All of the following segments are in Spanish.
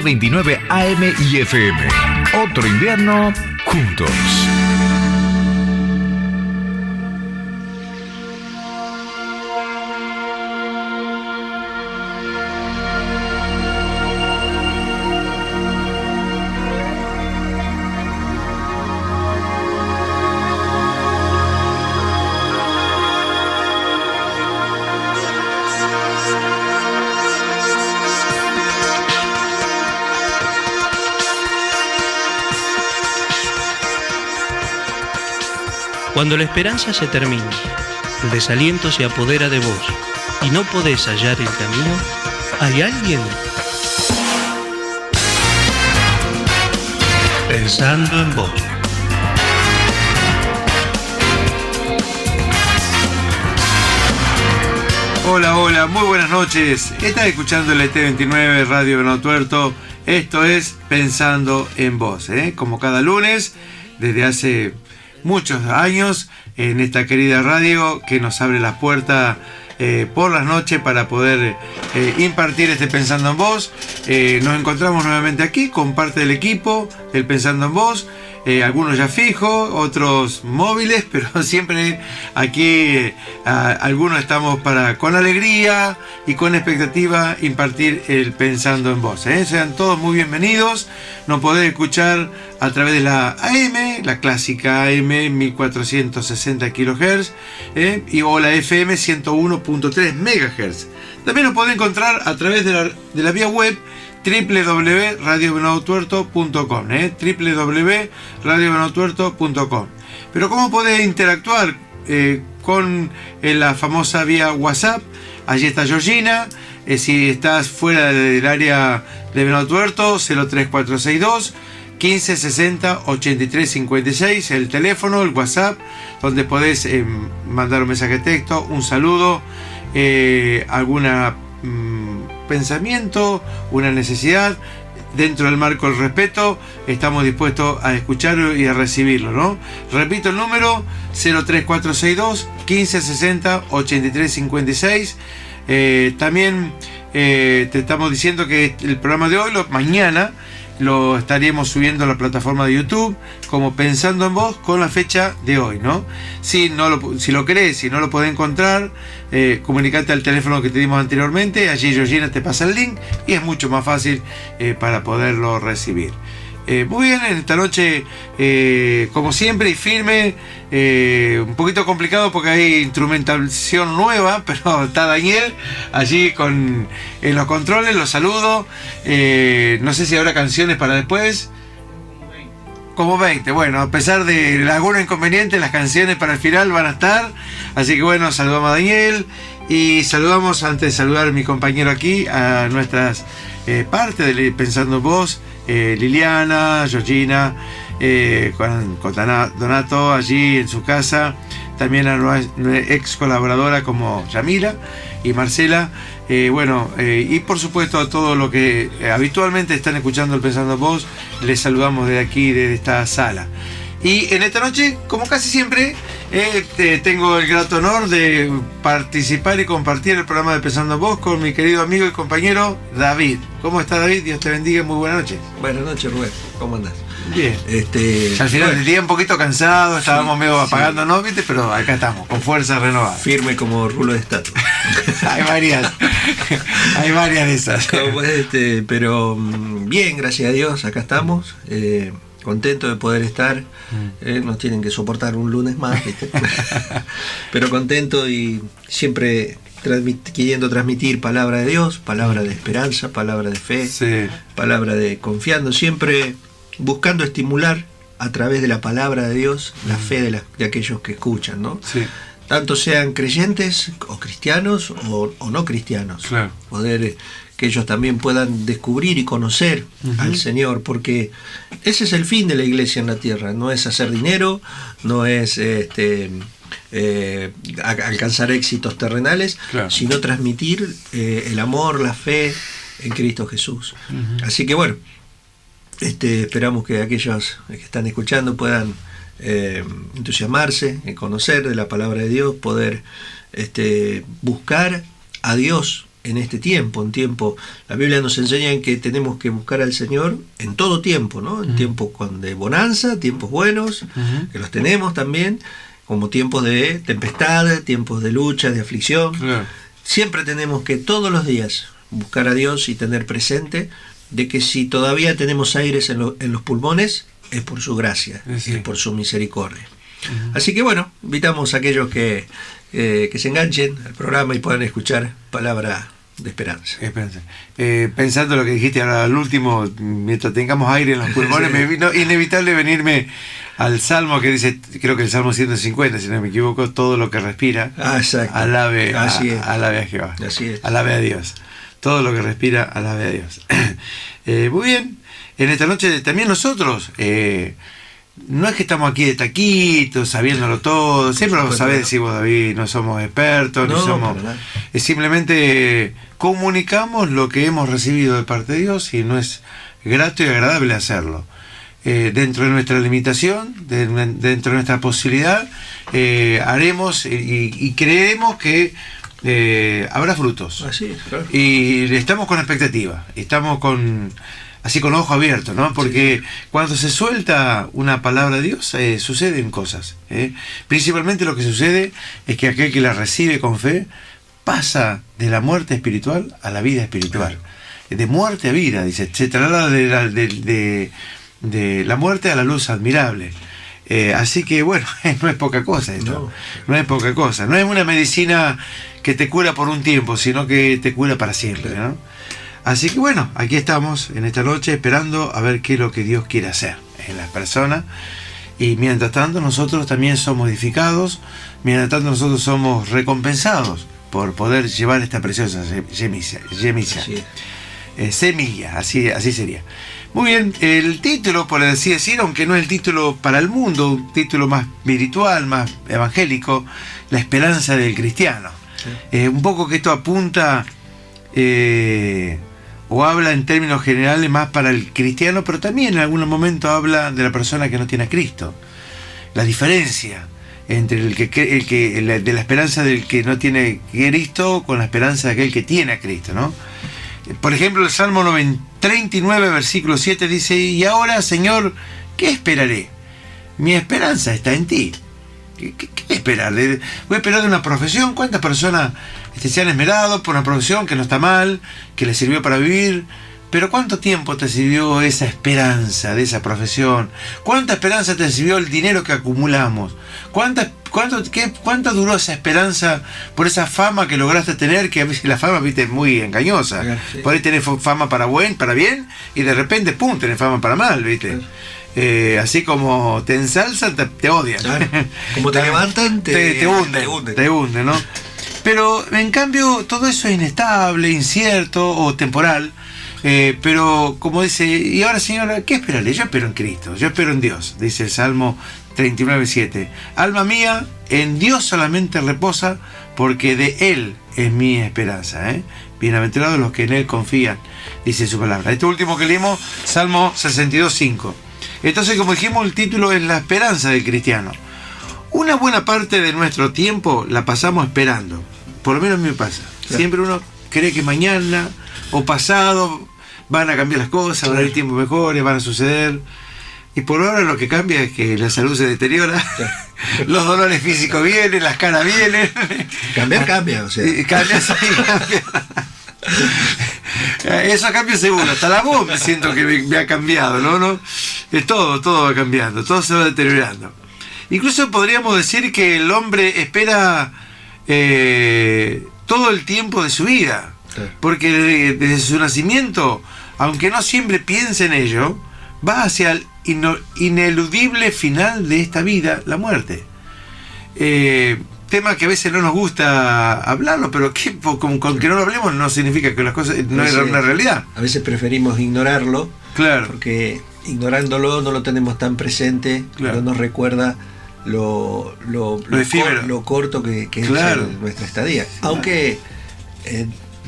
29 AM y FM. Otro invierno juntos. Cuando la esperanza se termina, el desaliento se apodera de vos y no podés hallar el camino, ¿hay alguien? Pensando en vos. Hola, hola, muy buenas noches. Estás escuchando el ET29 Radio Venado Tuerto. Esto es Pensando en Vos, como cada lunes, desde hace muchos años, en esta querida radio que nos abre las puertas por las noches para poder impartir este Pensando en Vos. Nos encontramos nuevamente aquí con parte del equipo del Pensando en Vos. Algunos ya fijos, otros móviles, pero siempre aquí algunos estamos con alegría y con expectativa impartir el Pensando en Vos. Sean todos muy bienvenidos. Nos podés escuchar a través de la AM, la clásica AM 1460 kHz o la FM 101.3 MHz. También nos podés encontrar a través de la vía web www.radiovenautuerto.com, www.radiovenautuerto.com. Pero ¿cómo podés interactuar con la famosa vía WhatsApp? Allí está Georgina. Si estás fuera del área de Venado Tuerto, 03462 1560 83 56, el teléfono, el WhatsApp, donde podés mandar un mensaje de texto, un saludo, alguna pensamiento, una necesidad. Dentro del marco del respeto, estamos dispuestos a escuchar y a recibirlo, ¿no? Repito el número, 03462 1560 83 56. También te estamos diciendo que el programa de hoy, mañana, lo estaríamos subiendo a la plataforma de YouTube como Pensando en Vos con la fecha de hoy, ¿no? Si lo querés, si no lo podés encontrar, comunicate al teléfono que te dimos anteriormente. Allí Georgina te pasa el link y es mucho más fácil para poderlo recibir. Muy bien, en esta noche, como siempre, y firme, un poquito complicado porque hay instrumentación nueva, pero está Daniel allí en los controles, los saludo. No sé si habrá canciones para después. Como 20. Bueno, a pesar de algunos inconvenientes, las canciones para el final van a estar. Así que bueno, saludamos a Daniel y saludamos, antes de saludar a mi compañero aquí, a nuestras partes de Pensando en Vos. Liliana, Georgina, con Donato allí en su casa, también a nuestra ex colaboradora como Yamila y Marcela, y por supuesto a todos los que habitualmente están escuchando el Pensando en Vos, les saludamos desde aquí, desde esta sala. Y en esta noche, como casi siempre, tengo el grato honor de participar y compartir el programa de Pensando en Vos con mi querido amigo y compañero David. ¿Cómo está, David? Dios te bendiga, muy buenas noches. Buenas noches, Rubén. ¿Cómo andás? Bien. Al final del día un poquito cansado, estábamos medio apagando, ¿no? ¿Viste? Pero acá estamos, con fuerza renovada. Firme como rulo de estatua. Hay varias de esas. Pero bien, gracias a Dios, acá estamos. Contento de poder estar. Nos tienen que soportar un lunes más, ¿viste? Pero contento y siempre queriendo transmitir palabra de Dios, palabra de esperanza, palabra de fe, sí, palabra de confiando, siempre buscando estimular a través de la palabra de Dios la fe de aquellos que escuchan, ¿no? Sí. Tanto sean creyentes o cristianos o no cristianos. Claro. Poder que ellos también puedan descubrir y conocer al Señor, porque ese es el fin de la iglesia en la tierra. No es hacer dinero, no es alcanzar éxitos terrenales, claro, sino transmitir el amor, la fe en Cristo Jesús. Así que bueno, esperamos que aquellos que están escuchando puedan entusiasmarse, conocer de la palabra de Dios, poder buscar a Dios en este tiempo, la Biblia nos enseña en que tenemos que buscar al Señor en todo tiempo, ¿no? En tiempos de bonanza, tiempos buenos, que los tenemos también, como tiempos de tempestad, tiempos de lucha, de aflicción. Claro. Siempre tenemos que todos los días buscar a Dios y tener presente de que si todavía tenemos aires en los pulmones, es por su gracia, Sí. es por su misericordia. Así que bueno, invitamos a aquellos que se enganchen al programa y puedan escuchar palabra de esperanza. Esperanza. Pensando lo que dijiste ahora al último, mientras tengamos aire en los pulmones, me vino inevitable venirme al Salmo que dice, creo que el Salmo 150, si no me equivoco, todo lo que respira, Exacto. alabe Así es. alabe a Jehová. Así es. Alabe a Dios. Todo lo que respira, alabe a Dios. Muy bien. En esta noche también nosotros, no es que estamos aquí de taquitos, sabiéndolo todo, siempre lo sabés decir vos, David, no somos expertos, No, ni somos... para nada. Simplemente comunicamos lo que hemos recibido de parte de Dios y no es grato y agradable hacerlo. Dentro de nuestra limitación, dentro de nuestra posibilidad, haremos y creemos que habrá frutos. Así es, claro. Y estamos con expectativa, estamos con ojo abierto, ¿no? Porque cuando se suelta una palabra de Dios, suceden cosas. Principalmente lo que sucede es que aquel que la recibe con fe pasa de la muerte espiritual a la vida espiritual. De muerte a vida, dice, se traslada de la muerte a la luz admirable. Así que bueno, no es poca cosa esto. No es poca cosa. No es una medicina que te cura por un tiempo, sino que te cura para siempre, ¿no? Así que bueno, aquí estamos en esta noche esperando a ver qué es lo que Dios quiere hacer en las personas. Y mientras tanto nosotros también somos edificados, mientras tanto nosotros somos recompensados por poder llevar esta preciosa semilla, así sería. Muy bien, el título, por así decir, aunque no es el título para el mundo, un título más espiritual, más evangélico, la esperanza del cristiano. Un poco que esto apunta o habla en términos generales más para el cristiano, pero también en algún momento habla de la persona que no tiene a Cristo. La diferencia entre de la esperanza del que no tiene Cristo con la esperanza de aquel que tiene a Cristo, ¿no? Por ejemplo, el Salmo 39, versículo 7 dice: y ahora, Señor, ¿qué esperaré? Mi esperanza está en ti. ¿Qué esperar? Voy a esperar de una profesión. ¿Cuántas personas se han esmerado por una profesión que no está mal, que les sirvió para vivir? Pero ¿cuánto tiempo te sirvió esa esperanza de esa profesión? ¿Cuánta esperanza te sirvió el dinero que acumulamos? ¿Cuánto duró esa esperanza por esa fama que lograste tener? Que a veces la fama, viste, es muy engañosa. Sí. Por ahí tenés fama para bien, y de repente, pum, tenés fama para mal, viste. Así como te ensalzan, te odian. Claro. Como te levantan, te hunden, ¿no? Pero en cambio todo eso es inestable, incierto o temporal. Pero como dice, y ahora, Señora, ¿qué esperaré? Yo espero en Cristo, yo espero en Dios, dice el Salmo 39:7. Alma mía, en Dios solamente reposa, porque de Él es mi esperanza. Bienaventurados los que en Él confían, dice su palabra. Este último que leímos, Salmo 62:5. Entonces, como dijimos, el título es la esperanza del cristiano. Una buena parte de nuestro tiempo la pasamos esperando. Por lo menos a mí me pasa. Claro. Siempre uno cree que mañana o pasado van a cambiar las cosas, van a haber tiempos mejores, van a suceder. Y por ahora lo que cambia es que la salud se deteriora, los dolores físicos vienen, las caras vienen. Cambia, o sea. Cambia. Eso cambia seguro, hasta la voz me siento que me ha cambiado, ¿no? Todo va cambiando, todo se va deteriorando. Incluso podríamos decir que el hombre espera todo el tiempo de su vida, porque desde su nacimiento, aunque no siempre piense en ello, va hacia el ineludible final de esta vida, la muerte. Tema que a veces no nos gusta hablarlo, pero que con que no lo hablemos no significa que las cosas no es una realidad. A veces preferimos ignorarlo, claro, porque ignorándolo no lo tenemos tan presente, claro, no nos recuerda lo corto que claro, es nuestra estadía. Aunque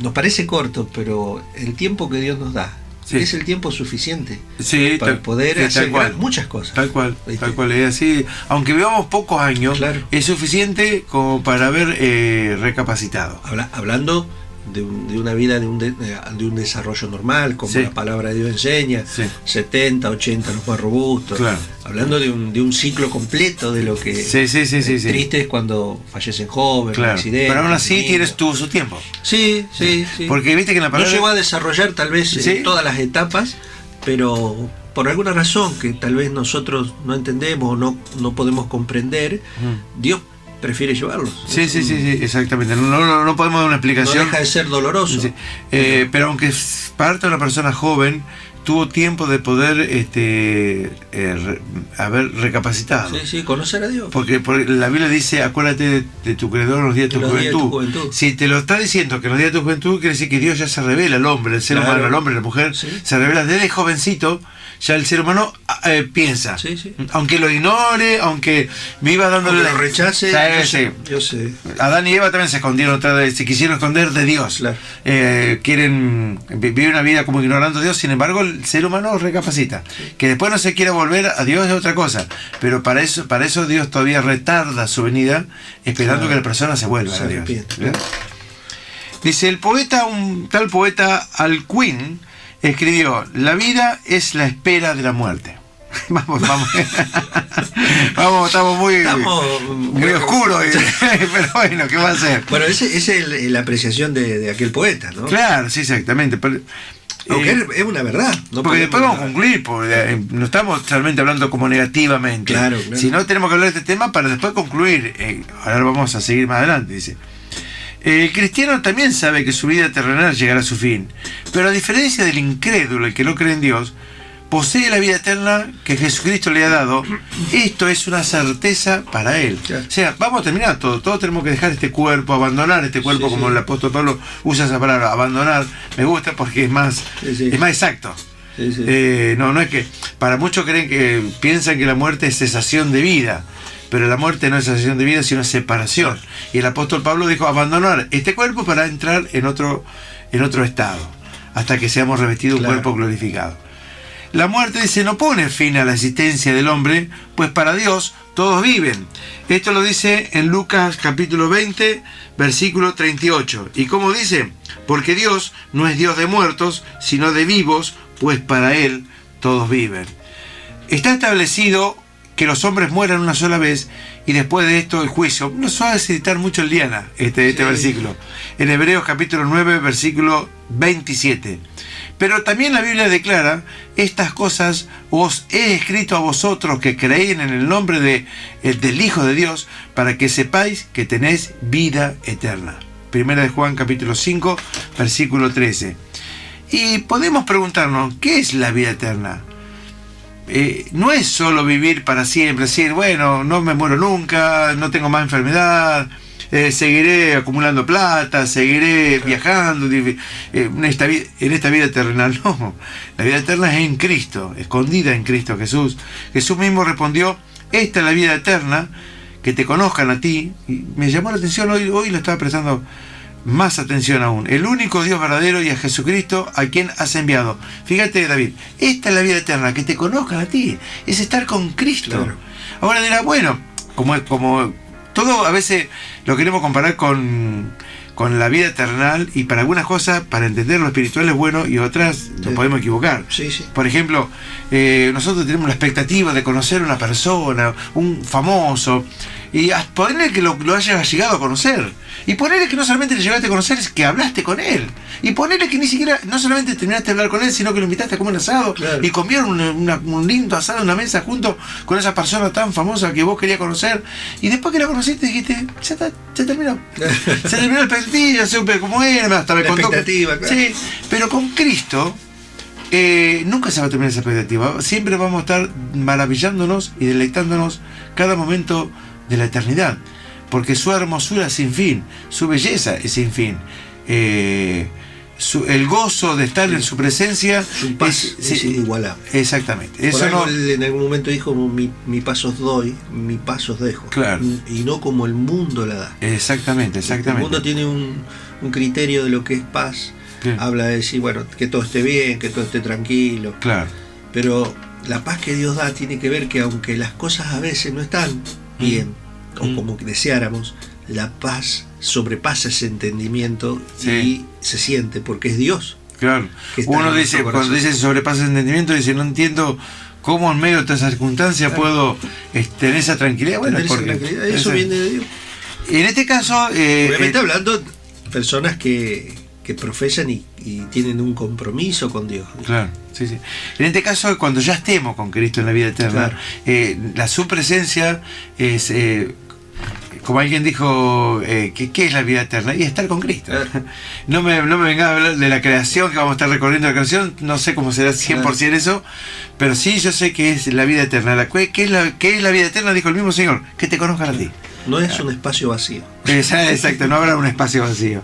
nos parece corto, pero el tiempo que Dios nos da, sí, es el tiempo suficiente, sí, para poder hacer muchas cosas. Tal cual, es así. Aunque vivamos pocos años, claro, es suficiente como para haber recapacitado. Hablando de una vida de un desarrollo normal, como Sí. la palabra de Dios enseña, Sí. 70, 80 los más robustos, Claro. hablando de un ciclo completo de lo que Sí. triste es cuando fallecen jóvenes, Claro. accidentes. Pero aún así niños. tuvo su tiempo. Sí. Porque viste que en la No palabra... llegó a desarrollar tal vez ¿Sí? todas las etapas, pero por alguna razón que tal vez nosotros no entendemos o no podemos comprender, Dios prefiere llevarlos. Sí, exactamente. No podemos dar una No explicación. deja de ser doloroso. Sí. Pero aunque parte de una persona joven, tuvo tiempo de poder haber recapacitado. Sí, conocer a Dios. Porque la Biblia dice, acuérdate de tu creador en los días de tu En los días de tu juventud. juventud. Si te lo está diciendo que en los días de tu juventud, quiere decir que Dios ya se revela al hombre, el ser Claro. humano, al hombre, la mujer, Sí. se revela desde jovencito, ya el ser humano piensa. Sí. Aunque lo ignore, aunque viva dándole... Aunque lo rechace, yo sé. Adán y Eva también se escondieron, se quisieron esconder de Dios. Claro. Quieren vivir una vida como ignorando a Dios, sin embargo el ser humano recapacita. Que después no se quiera volver a Dios es otra cosa, pero para eso Dios todavía retarda su venida, esperando Claro. que la persona se vuelva Se a Dios. arrepiente. ¿Verdad? Dice un tal poeta Alcuin escribió: la vida es la espera de la muerte. Vamos, estamos muy oscuros, pero bueno, ¿qué va a hacer? Bueno, esa es la apreciación de aquel poeta, ¿no? Claro, sí, exactamente. Pero, Aunque es una verdad. No porque después podemos vamos a concluir, porque no estamos realmente hablando como negativamente. Claro. Si no, tenemos que hablar de este tema para después concluir. Ahora vamos a seguir más adelante, dice. El cristiano también sabe que su vida terrenal llegará a su fin, pero a diferencia del incrédulo, el que no cree en Dios, posee la vida eterna que Jesucristo le ha dado. Esto es una certeza para él. Claro. O sea, vamos a terminar todo. Todos tenemos que dejar este cuerpo, abandonar este cuerpo, Sí, como sí. el apóstol Pablo usa esa palabra, abandonar. Me gusta porque es más exacto. Sí. No es que para muchos piensan que la muerte es cesación de vida, pero la muerte no es cesación de vida, sino separación. Y el apóstol Pablo dijo abandonar este cuerpo para entrar en otro estado, hasta que seamos revestidos de un cuerpo glorificado. La muerte, dice, no pone fin a la existencia del hombre, pues para Dios todos viven. Esto lo dice en Lucas capítulo 20, versículo 38. ¿Y cómo dice? Porque Dios no es Dios de muertos, sino de vivos, pues para Él todos viven. Está establecido que los hombres mueran una sola vez y después de esto el juicio. No se va a citar mucho el Diana, este versículo. En Hebreos capítulo 9, versículo 27. Pero también la Biblia declara: estas cosas os he escrito a vosotros que creéis en el nombre del Hijo de Dios, para que sepáis que tenéis vida eterna. Primera de Juan capítulo 5, versículo 13. Y podemos preguntarnos, ¿qué es la vida eterna? No es solo vivir para siempre, decir, bueno, no me muero nunca, no tengo más enfermedad, seguiré acumulando plata, seguiré viajando en esta vida terrenal. No, la vida eterna es en Cristo, escondida en Cristo Jesús. Jesús mismo respondió: esta es la vida eterna, que te conozcan a ti. Y me llamó la atención, hoy lo estaba prestando más atención aún, el único Dios verdadero, y a Jesucristo a quien has enviado. Fíjate, David, esta es la vida eterna, que te conozcan a ti, es estar con Cristo. Claro. Ahora dirá, bueno, como todo a veces lo queremos comparar con la vida terrenal, y para algunas cosas, para entender lo espiritual es bueno, y otras nos podemos equivocar. Sí. Por ejemplo, nosotros tenemos la expectativa de conocer a una persona, un famoso, y ponerle que lo hayas llegado a conocer, y ponerle que no solamente le llegaste a conocer, es que hablaste con él, y ponerle que ni siquiera, no solamente terminaste de hablar con él, sino que lo invitaste a comer un asado, claro, y comieron un lindo asado en una mesa junto con esa persona tan famosa que vos querías conocer, y después que la conociste dijiste, ya terminó. Se terminó la expectativa, ya supe cómo era, hasta me contó. Expectativa, claro. Sí, pero con Cristo nunca se va a terminar esa expectativa. Siempre vamos a estar maravillándonos y deleitándonos cada momento de la eternidad, porque su hermosura es sin fin, su belleza es sin fin, el gozo de estar en su presencia Su paz es inigualable. Exactamente. Eso Por algo no, él en algún momento dijo: mi paz os doy, mi paz os dejo. Claro. Y no como el mundo la da. exactamente. El mundo tiene un criterio de lo que es paz. Claro. Habla de decir, bueno, que todo esté bien, que todo esté tranquilo. Claro. Pero la paz que Dios da tiene que ver que aunque las cosas a veces no están bien, o como que deseáramos, la paz sobrepasa ese entendimiento Sí. y se siente, porque es Dios. Claro. Que está Uno en dice, nuestro cuando corazón. dice sobrepasa el entendimiento, dice, no entiendo cómo en medio de todas esas circunstancias puedo tener esa tranquilidad. Bueno, Tener esa porque tranquilidad, eso viene de Dios. en este caso, Obviamente hablando de personas que profesan y tienen un compromiso con Dios. claro, sí, sí. En este caso, cuando ya estemos con Cristo en la vida eterna, su presencia es, como alguien dijo, ¿qué es la vida eterna? Y estar con Cristo. Claro. No me venga a hablar de la creación, que vamos a estar recorriendo la creación, no sé cómo será 100% eso, pero sí yo sé que es la vida eterna. ¿Qué es la vida eterna? Dijo el mismo Señor, que te conozcan a ti. No es un espacio vacío. Exacto, no habrá un espacio vacío.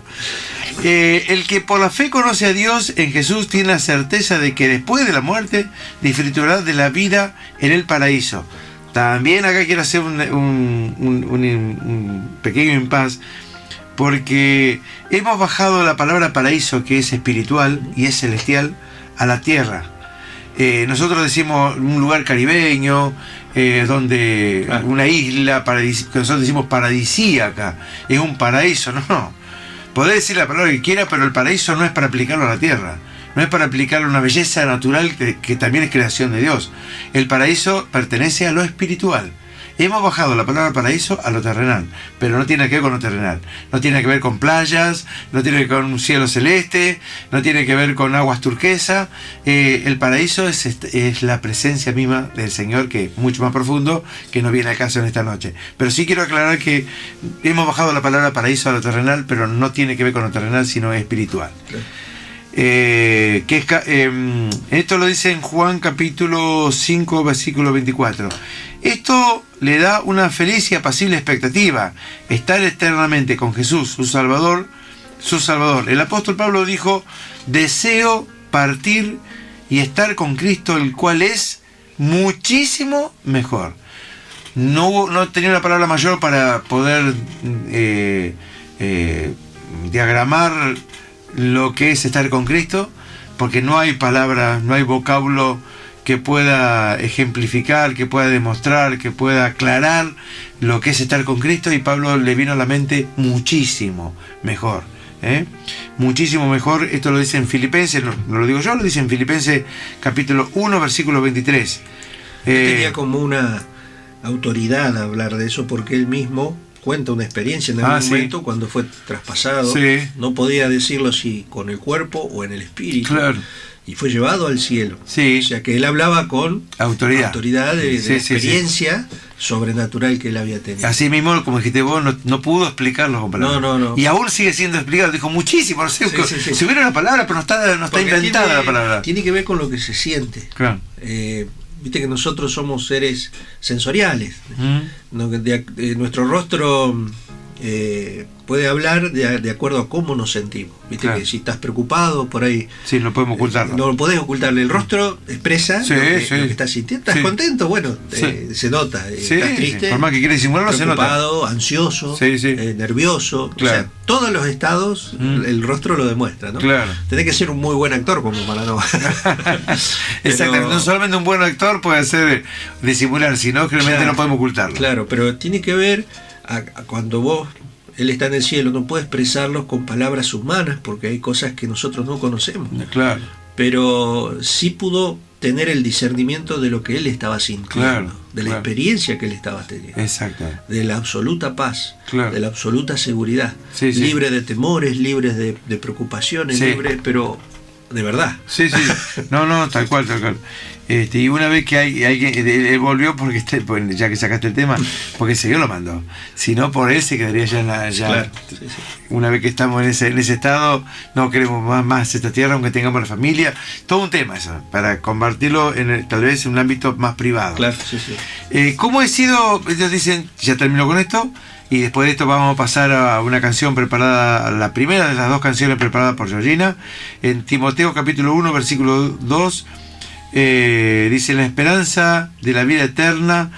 El que por la fe conoce a Dios en Jesús tiene la certeza de que después de la muerte disfrutará de la vida en el paraíso. También acá quiero hacer un pequeño impas, porque hemos bajado la palabra paraíso, que es espiritual y es celestial, a la tierra. Nosotros decimos un lugar caribeño, donde una isla, que nosotros decimos paradisíaca, es un paraíso, no. Podés decir la palabra que quiera, pero el paraíso no es para aplicarlo a la tierra, no es para aplicarlo a una belleza natural que también es creación de Dios. El paraíso pertenece a lo espiritual. Hemos bajado la palabra paraíso a lo terrenal, pero no tiene que ver con lo terrenal. No tiene que ver con playas, no tiene que ver con un cielo celeste, no tiene que ver con aguas turquesas. El paraíso es la presencia misma del Señor, que es mucho más profundo, que no viene al caso en esta noche. Pero sí quiero aclarar que hemos bajado la palabra paraíso a lo terrenal, pero no tiene que ver con lo terrenal, sino espiritual. Claro. Esto lo dice en Juan capítulo 5 versículo 24. Esto le da una feliz y apacible expectativa, estar eternamente con Jesús, su Salvador. El apóstol Pablo dijo: deseo partir y estar con Cristo, el cual es muchísimo mejor. No tenía una palabra mayor para poder diagramar lo que es estar con Cristo, porque no hay palabra, no hay vocablo que pueda ejemplificar, que pueda demostrar, que pueda aclarar lo que es estar con Cristo, y Pablo le vino a la mente muchísimo mejor. Muchísimo mejor. Esto lo dice en Filipenses, no lo digo yo, lo dice en Filipenses capítulo 1 versículo 23. Tenía como una autoridad a hablar de eso, porque él mismo cuenta una experiencia en algún momento cuando fue traspasado. Sí. No podía decirlo si con el cuerpo o en el espíritu. Claro. Y fue llevado al cielo. Sí. O sea que él hablaba con autoridad de sí, la experiencia sobrenatural que él había tenido. Así mismo, como dijiste vos, no pudo explicarlo con palabras. No. Y aún sigue siendo explicado. Dijo muchísimo, no sé, si hubiera una palabra, pero no está inventada la palabra. Tiene que ver con lo que se siente. Claro. Viste que nosotros somos seres sensoriales. Nuestro rostro puede hablar de acuerdo a cómo nos sentimos. Viste que si estás preocupado, por ahí... Sí, no podemos ocultarlo. No lo podés ocultarle. El rostro expresa lo que estás sintiendo. ¿Estás contento? Bueno, se nota. Estás triste. Por más que quieras disimularlo, se nota. Preocupado, ansioso, nervioso. Claro. O sea, todos los estados, el rostro lo demuestra, ¿no? Claro. Tenés que ser un muy buen actor como para no... Exactamente. No solamente un buen actor puede hacer disimular, sino que realmente no podemos ocultarlo. Claro, pero tiene que ver a cuando Él está en el cielo, no puede expresarlos con palabras humanas, porque hay cosas que nosotros no conocemos. Claro. Pero sí pudo tener el discernimiento de lo que él estaba sintiendo, de la experiencia que él estaba teniendo. Exacto. De la absoluta paz, de la absoluta seguridad. Sí. Libre de temores, libre de preocupaciones, libre, pero de verdad. Sí. No, tal cual. Y una vez que él volvió, porque ya que sacaste el tema, porque el Señor lo mandó. Si no, por él se quedaría ya. Claro. Una vez que estamos en ese estado, no queremos más esta tierra, aunque tengamos la familia. Todo un tema eso, para convertirlo tal vez en un ámbito más privado. Claro, sí. ¿Cómo he sido? Ellos dicen, ya termino con esto, y después de esto vamos a pasar a una canción preparada, la primera de las dos canciones preparadas por Georgina, en Timoteo capítulo 1, versículo 2. Dice: la esperanza de la vida eterna,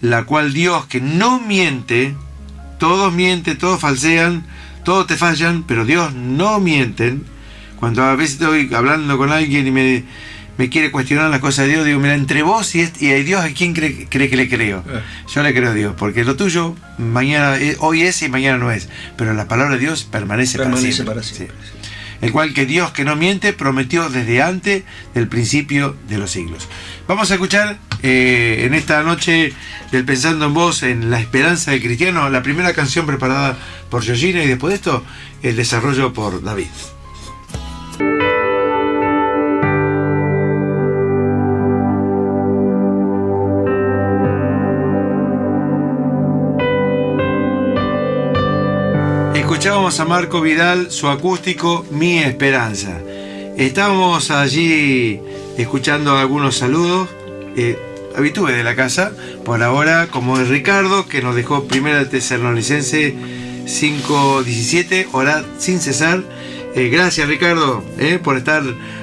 la cual Dios, que no miente, todos mienten, todos falsean, todos te fallan, pero Dios no mienten. Cuando a veces estoy hablando con alguien y me quiere cuestionar las cosas de Dios, digo, mira, entre vos y Dios, ¿a quién cree que le creo? Yo le creo a Dios, porque lo tuyo hoy es y mañana no es, pero la palabra de Dios permanece para siempre. Sí. El cual que Dios, que no miente, prometió desde antes del principio de los siglos. Vamos a escuchar en esta noche del Pensando en Vos, en la esperanza del cristiano, la primera canción preparada por Georgina, y después de esto el desarrollo por David. Escuchábamos a Marco Vidal, su acústico Mi Esperanza. Estábamos allí escuchando algunos saludos habituales de la casa, por ahora, como el Ricardo, que nos dejó Primera Tesalonicense 5:17, orad sin cesar. Gracias, Ricardo, por estar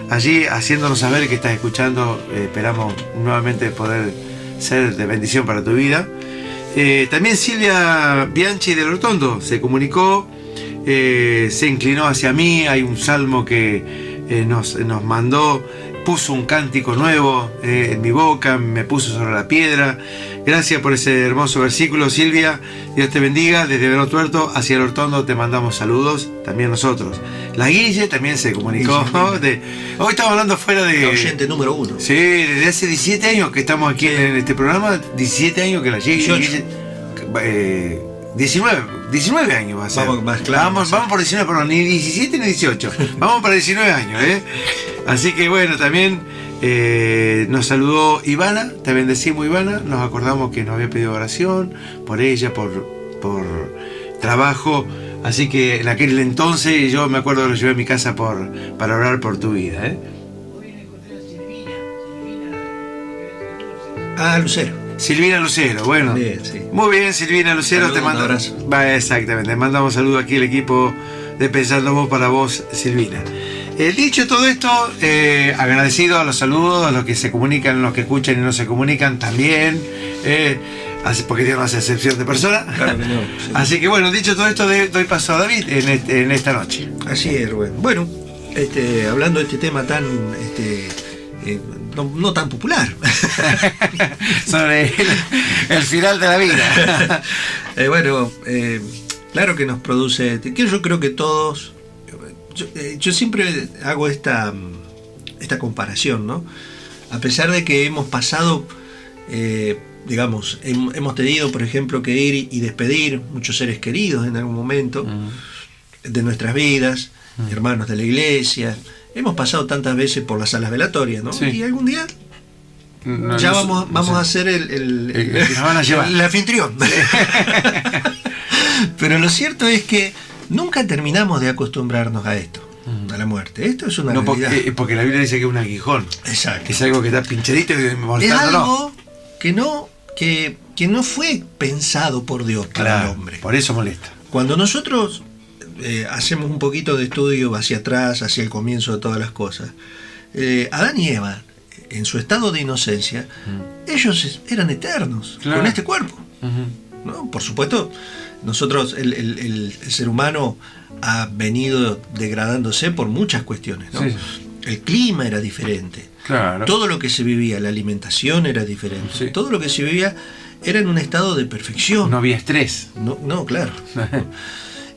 allí haciéndonos saber que estás escuchando. Esperamos nuevamente poder ser de bendición para tu vida. También Silvia Bianchi del Hortondo se comunicó, se inclinó hacia mí. Hay un salmo que nos mandó, puso un cántico nuevo en mi boca, me puso sobre la piedra. Gracias por ese hermoso versículo, Silvia. Dios te bendiga. Desde Verón Tuerto hacia el Hortondo te mandamos saludos, también nosotros. La Guille también se comunicó. Hoy estamos hablando fuera de... La oyente número 1. Sí, desde hace 17 años que estamos aquí en este programa. 17 años que la Guille... 19 años va a ser. Vamos por 19, pero ni 17 ni 18. Vamos para 19 años, ¿eh? Así que bueno, también nos saludó Ivana, te bendecimos, Ivana. Nos acordamos que nos había pedido oración por ella, por trabajo. Así que en aquel entonces yo me acuerdo que lo llevé a mi casa para orar por tu vida, ¿eh? Lucero. Silvina Lucero, bueno. Bien, sí. Muy bien, Silvina Lucero, te mando un abrazo. Exactamente, te mandamos saludos aquí al equipo de Pensando Vos para vos, Silvina. Dicho todo esto, agradecido a los saludos, a los que se comunican, los que escuchan y no se comunican también, porque Dios no hace excepción de personas. Claro que no, sí. Así que bueno, dicho todo esto, doy paso a David en esta noche. Así es, Rubén. Bueno, hablando de este tema tan... no tan popular. Sobre el final de la vida. Claro que nos produce... Yo creo que todos... Yo siempre hago esta comparación, ¿no? A pesar de que hemos pasado, hemos tenido, por ejemplo, que ir y despedir muchos seres queridos en algún momento de nuestras vidas, hermanos de la iglesia. Hemos pasado tantas veces por las salas velatorias, ¿no? Sí. Y algún día vamos a ser el nos van a llevar. El anfitrión. Pero lo cierto es que nunca terminamos de acostumbrarnos a esto, a la muerte. Esto es una realidad. Porque la Biblia dice que es un aguijón. Exacto. Es algo que está pinchadito y molestando. Es algo que no fue pensado por Dios para el hombre. Por eso molesta. Cuando nosotros hacemos un poquito de estudio hacia atrás, hacia el comienzo de todas las cosas, Adán y Eva, en su estado de inocencia, ellos eran eternos, con este cuerpo. ¿No? Por supuesto, nosotros, el ser humano ha venido degradándose por muchas cuestiones, ¿no? Sí. El clima era diferente. Claro. Todo lo que se vivía, la alimentación era diferente. Sí. Todo lo que se vivía era en un estado de perfección. No había estrés. No, claro.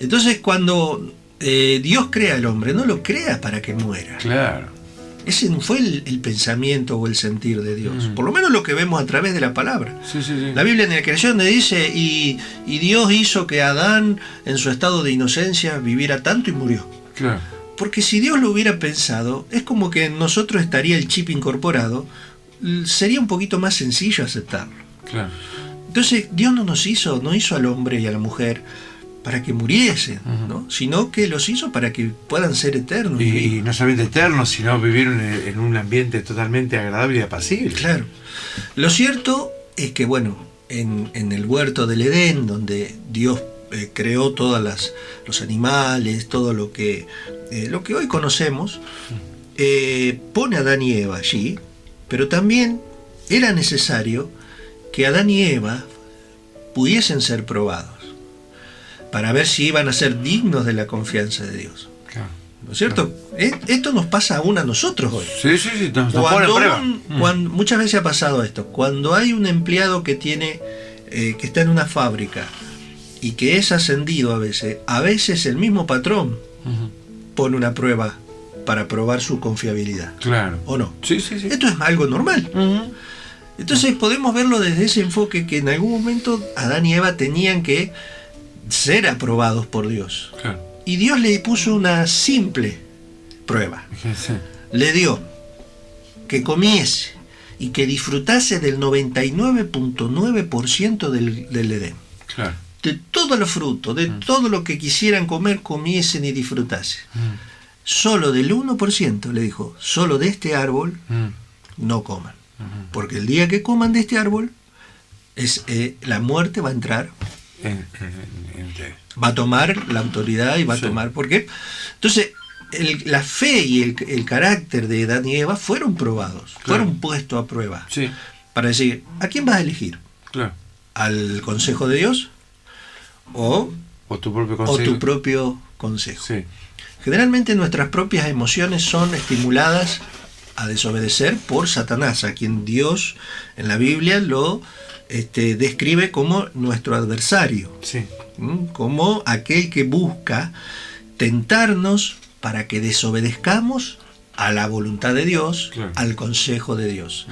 Entonces, cuando Dios crea al hombre, no lo crea para que muera. Claro. Ese no fue el pensamiento o el sentir de Dios. Por lo menos lo que vemos a través de la palabra. Sí. La Biblia en la creación le dice, y Dios hizo que Adán, en su estado de inocencia, viviera tanto y murió. Claro. Porque si Dios lo hubiera pensado, es como que en nosotros estaría el chip incorporado, sería un poquito más sencillo aceptarlo. Claro. Entonces, Dios no hizo al hombre y a la mujer para que muriesen, ¿no? Sino que los hizo para que puedan ser eternos. Y no solamente eternos, sino vivir en un ambiente totalmente agradable y apacible. Claro. Lo cierto es que, en el huerto del Edén, donde Dios creó todos los animales, todo lo que hoy conocemos, pone a Adán y Eva allí, pero también era necesario que Adán y Eva pudiesen ser probados para ver si iban a ser dignos de la confianza de Dios. Claro. ¿no es cierto? Esto nos pasa aún a nosotros hoy. Sí, nos pone a prueba. Muchas veces ha pasado esto. Cuando hay un empleado que tiene que está en una fábrica y que es ascendido a veces el mismo patrón pone una prueba para probar su confiabilidad. Claro. ¿O no? Sí. Esto es algo normal. Entonces podemos verlo desde ese enfoque que en algún momento Adán y Eva tenían que ser aprobados por Dios. Claro. Y Dios le puso una simple prueba. Sí. Le dio que comiese y que disfrutase del 99.9% del Edén. Claro. De todos los frutos, de todo lo que quisieran comer, comiesen y disfrutasen. Solo del 1%, le dijo, solo de este árbol no coman. Porque el día que coman de este árbol, la muerte va a entrar. Va a tomar la autoridad y va a tomar. ¿Por qué? Entonces, la fe y el carácter de Adán y Eva fueron probados, fueron puestos a prueba. Sí. Para decir, ¿a quién vas a elegir? Claro. ¿Al consejo de Dios? ¿O tu propio consejo? O tu propio consejo. Sí. Generalmente nuestras propias emociones son estimuladas a desobedecer por Satanás, a quien Dios en la Biblia lo describe como nuestro adversario, Sí. como aquel que busca tentarnos para que desobedezcamos a la voluntad de Dios, Claro. al consejo de Dios,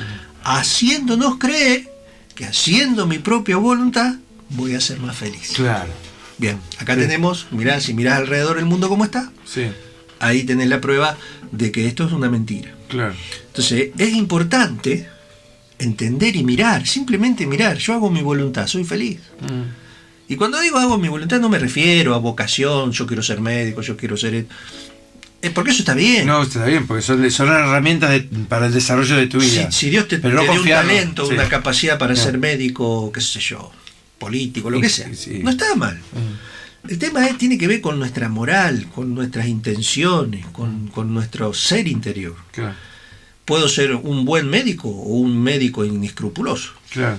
haciéndonos creer que haciendo mi propia voluntad voy a ser más feliz. Claro. Bien, acá Sí. tenemos, mirá, si mirás alrededor el mundo cómo está, Sí. ahí tenés la prueba de que esto es una mentira. Claro. Entonces, es importante entender y mirar, simplemente mirar, yo hago mi voluntad, soy feliz. Y cuando digo hago mi voluntad no me refiero a vocación, yo quiero ser médico, yo quiero ser... porque eso está bien. No, está bien, porque son herramientas para el desarrollo de tu vida. Si Dios te Pero no dio un confiarlo. talento, Sí. una capacidad para No. ser médico, qué sé yo, político, lo que sea, Sí. no está mal. El tema tiene que ver con nuestra moral, con nuestras intenciones, con nuestro ser interior. Claro. Puedo ser un buen médico o un médico inescrupuloso. Claro.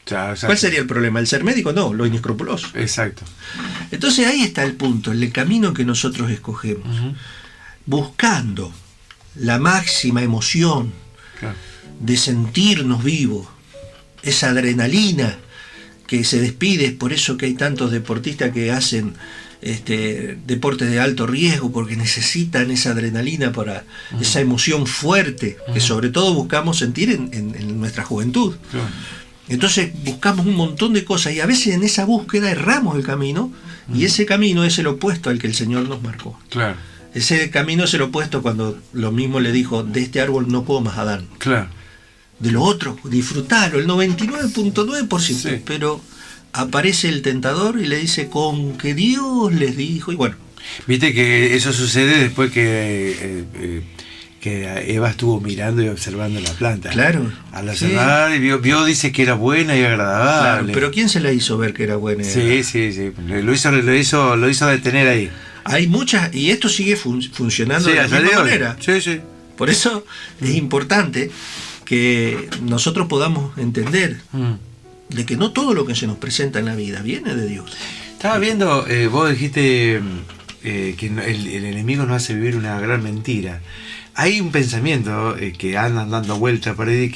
Ya, exacto. ¿Cuál sería el problema? ¿El ser médico? No, lo inescrupuloso. Exacto. Entonces ahí está el punto, el camino que nosotros escogemos. Buscando la máxima emoción Claro. de sentirnos vivos, esa adrenalina que se despide, es por eso que hay tantos deportistas que hacen deportes de alto riesgo, porque necesitan esa adrenalina para esa emoción fuerte que sobre todo buscamos sentir en nuestra juventud. Claro. Entonces buscamos un montón de cosas y a veces en esa búsqueda erramos el camino y ese camino es el opuesto al que el Señor nos marcó. Claro. Ese camino es el opuesto cuando lo mismo le dijo, de este árbol no comas, Adán. Claro. De lo otro, disfrutalo, el 99.9%. Sí. Pero aparece el tentador y le dice, con que Dios les dijo, y bueno. Viste que eso sucede después que Eva estuvo mirando y observando la planta. Claro. Al observar, y vio, dice que era buena y Claro, agradable. pero ¿quién se la hizo ver que era buena? Sí. Lo hizo detener ahí. Hay muchas, y esto sigue funcionando Sí, de la hasta misma el día de hoy. manera. Sí. Por eso es importante que nosotros podamos entender de que no todo lo que se nos presenta en la vida viene de Dios. Estaba viendo, vos dijiste que el enemigo nos hace vivir una gran mentira. Hay un pensamiento que andan dando vueltas por ahí,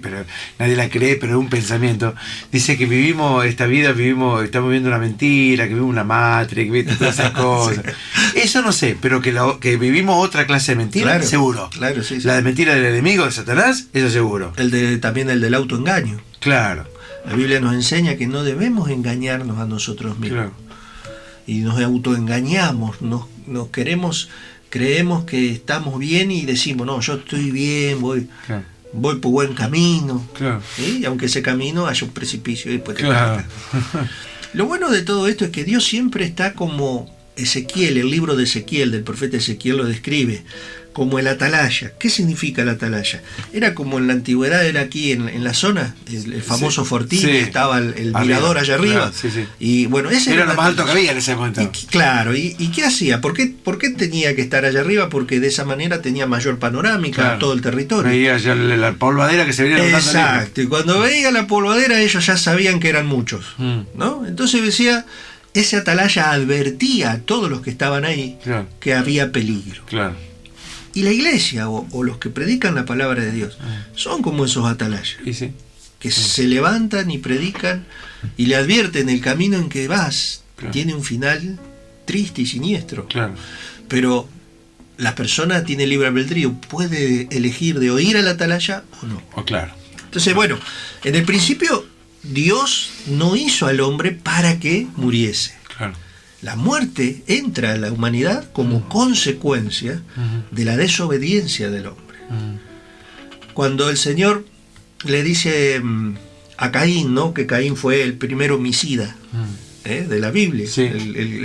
pero nadie la cree, pero es un pensamiento. Dice que vivimos esta vida, estamos viviendo una mentira, que vivimos una matrix, que vivimos todas esas cosas. Sí. Eso no sé, pero que vivimos otra clase de mentira, Claro, seguro. Claro, sí. La de mentira del enemigo, de Satanás, eso seguro. También el del autoengaño. Claro. La Biblia nos enseña que no debemos engañarnos a nosotros mismos. Claro. Y nos autoengañamos, nos creemos que estamos bien y decimos, no, yo estoy bien, voy por buen camino. Claro. ¿Sí? Y aunque ese camino haya un precipicio y después te Claro. Lo bueno de todo esto es que Dios siempre está como Ezequiel, el libro de Ezequiel, del profeta Ezequiel lo describe, como el atalaya. ¿Qué significa el atalaya? Era como en la antigüedad, era aquí en la zona, el famoso fortín, estaba el mirador allá arriba. Claro, sí. Y bueno, ese era lo más alto que había en ese momento. ¿Y qué hacía? ¿Por qué tenía que estar allá arriba? Porque de esa manera tenía mayor panorámica a todo el territorio. Veía ya la polvadera que se venía levantando. Exacto, y cuando veía la polvadera ellos ya sabían que eran muchos, ¿no? Entonces decía, ese atalaya advertía a todos los que estaban ahí Claro. que había peligro. Claro. Y la iglesia o los que predican la palabra de Dios son como esos atalayas, Y sí. que se levantan y predican y le advierten el camino en que vas Claro. tiene un final triste y siniestro. Claro. Pero la persona tiene libre albedrío, puede elegir de oír al atalaya o no. Oh, claro. Entonces, bueno, en el principio Dios no hizo al hombre para que muriese. Claro. La muerte entra a la humanidad como consecuencia de la desobediencia del hombre. Cuando el Señor le dice a Caín, ¿no?, que Caín fue el primer homicida de la Biblia, Sí.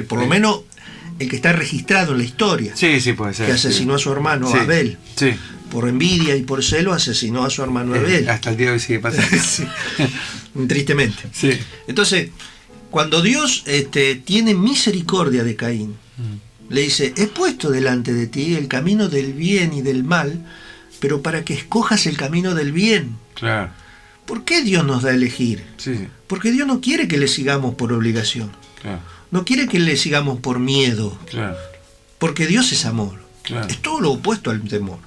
por lo menos el que está registrado en la historia, Sí, sí, puede ser. que asesinó a su hermano Sí. Abel. Sí. Por envidia y por celo asesinó a su hermano Abel. Hasta el día de hoy sigue pasando. Sí. Tristemente. Sí. Entonces, cuando Dios tiene misericordia de Caín, le dice, he puesto delante de ti el camino del bien y del mal, pero para que escojas el camino del bien. Claro. ¿Por qué Dios nos da a elegir? Sí, sí. Porque Dios no quiere que le sigamos por obligación, Claro. no quiere que le sigamos por miedo, Claro. porque Dios es amor. Claro. Es todo lo opuesto al temor.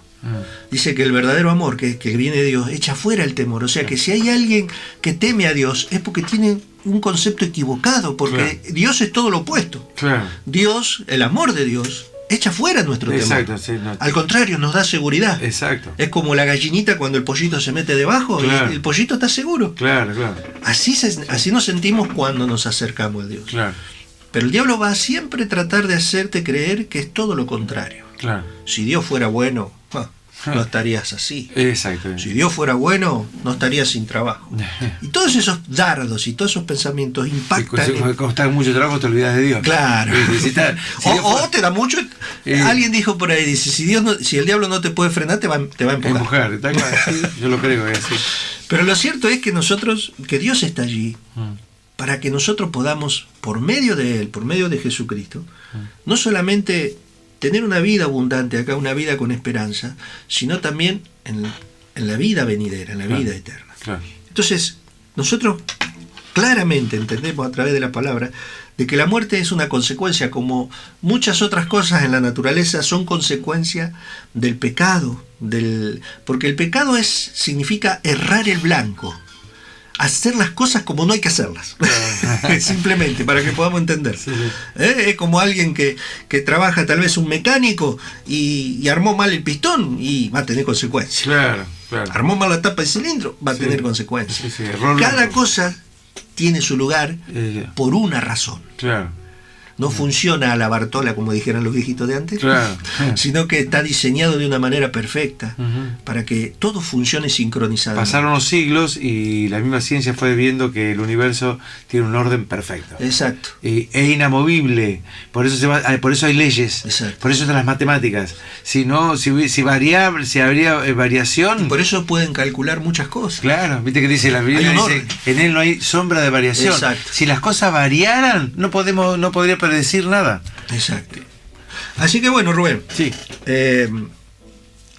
Dice que el verdadero amor que viene de Dios echa fuera el temor. O sea que si hay alguien que teme a Dios es porque tiene un concepto equivocado, porque Claro. Dios es todo lo opuesto. Claro. Dios, el amor de Dios, echa fuera nuestro Exacto, temor. sí, no. Al contrario, nos da seguridad. Exacto. Es como la gallinita cuando el pollito se mete debajo Claro. y el pollito está seguro. Claro, claro. Así nos sentimos cuando nos acercamos a Dios. Claro. Pero el diablo va a siempre tratar de hacerte creer que es todo lo contrario. Claro. Si Dios fuera bueno, no estarías así. Exacto. Si Dios fuera bueno, no estarías sin trabajo. Y todos esos dardos y todos esos pensamientos impactan. Si costaba mucho trabajo, te olvidas de Dios. Claro. Si Dios O fuera- te da mucho. Alguien dijo por ahí, dice, si el diablo no te puede frenar, te va a empujar. empujar, está claro. Sí, yo lo creo, es así. Pero lo cierto es que Dios está allí para que nosotros podamos, por medio de Él, por medio de Jesucristo, no solamente tener una vida abundante acá, una vida con esperanza, sino también en la vida venidera, en la vida eterna. Claro. Entonces, nosotros claramente entendemos a través de la palabra de que la muerte es una consecuencia, como muchas otras cosas en la naturaleza son consecuencia del pecado, porque el pecado significa errar el blanco, hacer las cosas como no hay que hacerlas, simplemente para que podamos entender. Sí, sí. Es como alguien que trabaja, tal vez un mecánico, y armó mal el pistón y va a tener consecuencias. Claro, claro. Armó mal la tapa del cilindro, va a Sí. tener consecuencias. Sí, sí, error Cada blanco. cosa tiene su lugar por una razón. Claro. No funciona a la Bartola, como dijeran los viejitos de antes, Claro. sino que está diseñado de una manera perfecta para que todo funcione sincronizado. Pasaron los siglos y la misma ciencia fue viendo que el universo tiene un orden perfecto. Exacto. Es inamovible, por eso hay leyes, Exacto. por eso están las matemáticas. Si no, si habría variación, Por eso pueden calcular muchas cosas. claro, viste que dice la Biblia, Hay un dice, orden. en él no hay sombra de variación. Exacto. Si las cosas variaran, no podría predecir nada. Exacto. Así que bueno, Rubén, Sí.